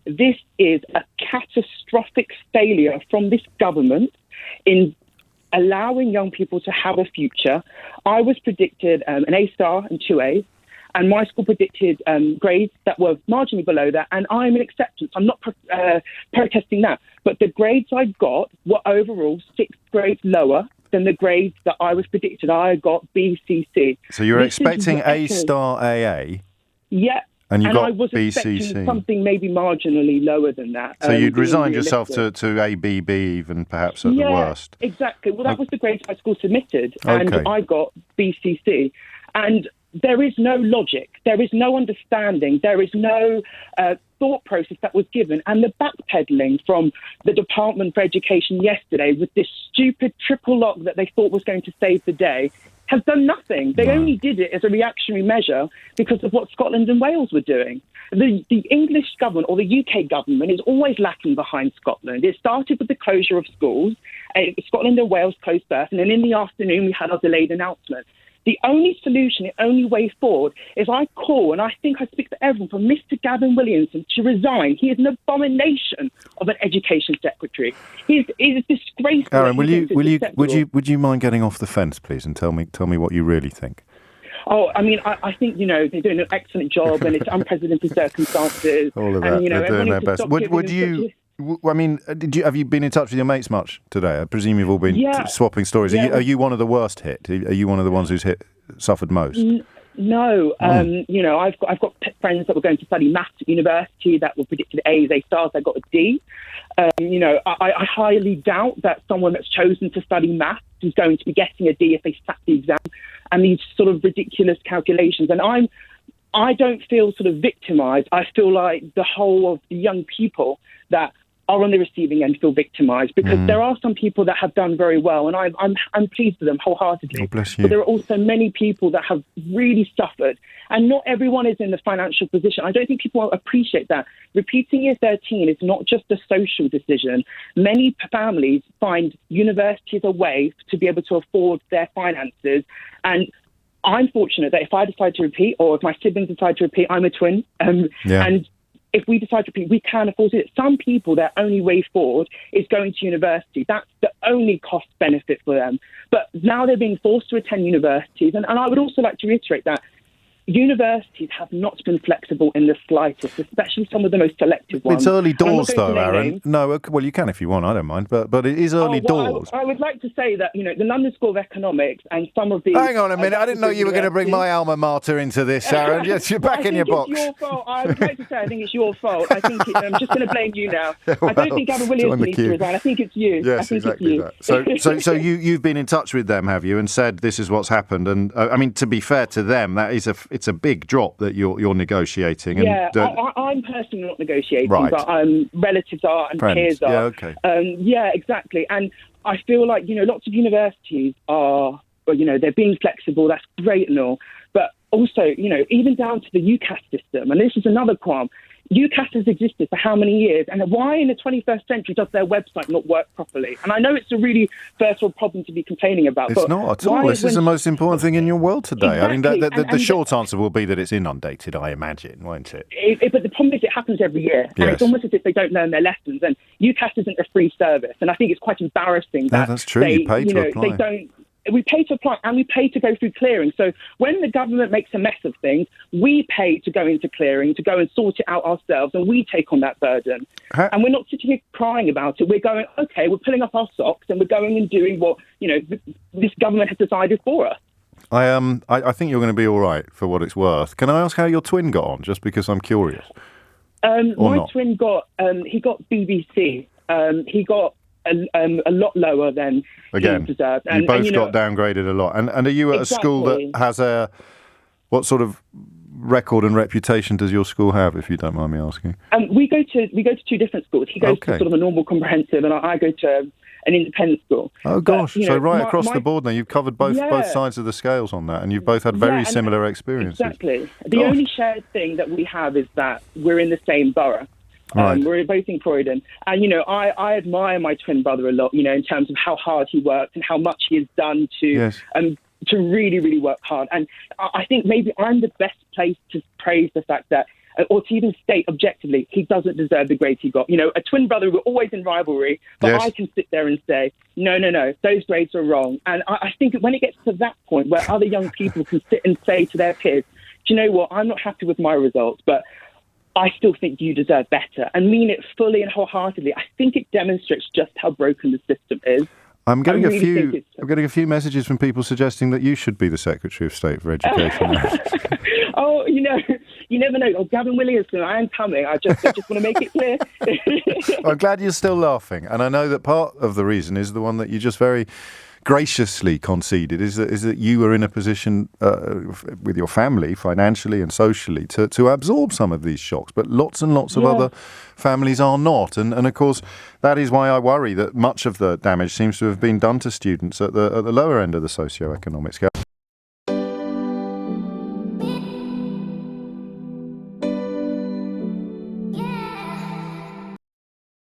this is a catastrophic failure from this government in allowing young people to have a future. I was predicted an A star and 2 A's, and my school predicted grades that were marginally below that, and I'm in acceptance. I'm not protesting that. But the grades I got were overall 6 grades lower than the grades that I was predicted. I got B, C, C. So you're expecting A star AA? Yeah. And you got I was BCC. expecting something maybe marginally lower than that. So you'd resigned yourself to ABB even, perhaps, at the worst? Yeah, exactly. Well, that was the grades my school submitted, and I got BCC. And there is no logic, there is no understanding, there is no thought process that was given. And the backpedaling from the Department for Education yesterday with this stupid triple lock that they thought was going to save the day has done nothing. They only did it as a reactionary measure because of what Scotland and Wales were doing. The English government or the UK government is always lacking behind Scotland. It started with the closure of schools. Scotland and Wales closed first, and then in the afternoon we had our delayed announcement. The only solution, the only way forward is I call, and I think I speak for everyone, for Mr Gavin Williamson to resign. He is an abomination of an education secretary. He is disgraceful. Aaron, would you mind getting off the fence, please, and tell me what you really think? Oh, I mean, I think, they're doing an excellent job, and it's unprecedented circumstances. All of that, and, they're doing their best. Have you been in touch with your mates much today? I presume you've all been swapping stories. Yeah. Are you one of the worst hit? Are you one of the ones who's suffered most? No. I've got friends that were going to study maths at university that were predicted A's, A stars. I got a D. I highly doubt that someone that's chosen to study maths is going to be getting a D if they sat the exam. And these sort of ridiculous calculations. And I don't feel sort of victimised. I feel like the whole of the young people that are on the receiving end feel victimised, because there are some people that have done very well, and I'm pleased with them wholeheartedly. Oh, bless you. But there are also many people that have really suffered, and not everyone is in the financial position. I don't think people appreciate that. Repeating year 13 is not just a social decision. Many families find university as a way to be able to afford their finances, and I'm fortunate that if I decide to repeat, or if my siblings decide to repeat, I'm a twin, and if we decide to repeat, we can afford it. Some people, their only way forward is going to university. That's the only cost benefit for them. But now they're being forced to attend universities. And I would also like to reiterate that universities have not been flexible in the slightest, especially some of the most selective ones. It's early doors, though, Aaron. No, well, you can if you want. I don't mind, but it is early doors. I would like to say that the London School of Economics and some of the. Hang on a minute! I didn't know you were going to bring my alma mater into this, Aaron. Yes, you're back in your box. It's your fault. I would like to say I think it's your fault. I'm just going to blame you now. I don't think Gavin Williamson needs to resign. I think it's you. Yes, exactly that. So you've been in touch with them, have you, and said this is what's happened? And I mean, to be fair to them, it's a big drop that you're negotiating. And, I'm personally not negotiating, right. But relatives are and friends. peers are. Yeah, okay. Exactly. And I feel like lots of universities are, they're being flexible. That's great and all, but also even down to the UCAS system, and this is another qualm. UCAS has existed for how many years? And why in the 21st century does their website not work properly? And I know it's a really first world problem to be complaining about. It's not at all. This is the most important thing in your world today. Exactly. I mean, the short answer will be that it's inundated, I imagine, won't it? But the problem is it happens every year. Yes. And it's almost as if they don't learn their lessons. And UCAS isn't a free service. And I think it's quite embarrassing that that's true. You pay to apply. We pay to apply and we pay to go through clearing. So when the government makes a mess of things, we pay to go into clearing, to go and sort it out ourselves, and we take on that burden. And we're not sitting here crying about it. We're going, okay, we're pulling up our socks and we're going and doing what, this government has decided for us. I think you're going to be all right for what it's worth. Can I ask how your twin got on, just because I'm curious? Twin got, he got BBC. He got a lot lower than he deserved. You both got downgraded a lot. And are you at a school that has what sort of record and reputation does your school have, if you don't mind me asking? We go to two different schools. He goes to sort of a normal comprehensive, and I go to an independent school. Oh gosh! But, so across the board, now you've covered both sides of the scales on that, and you've both had very similar experiences. Exactly. The only shared thing that we have is that we're in the same borough. Right. We're both in Croydon. And, I admire my twin brother a lot, in terms of how hard he worked and how much he has done to really, really work hard. And I think maybe I'm the best place to praise the fact that or to even state objectively, he doesn't deserve the grades he got. You know, a twin brother, we're always in rivalry, but Yes. I can sit there and say, no, those grades are wrong. And I think when it gets to that point where other young people can sit and say to their peers, do you know what, I'm not happy with my results, but I still think you deserve better, and mean it fully and wholeheartedly, I think it demonstrates just how broken the system is. I'm getting a few messages from people suggesting that you should be the Secretary of State for Education. Oh, you never know. Oh, Gavin Williamson, I am coming. I just want to make it clear. I'm glad you're still laughing, and I know that part of the reason is the one that you just very graciously conceded, is that you were in a position with your family, financially and socially, to absorb some of these shocks. But lots and lots of other families are not. And of course, that is why I worry that much of the damage seems to have been done to students at the lower end of the socioeconomic scale.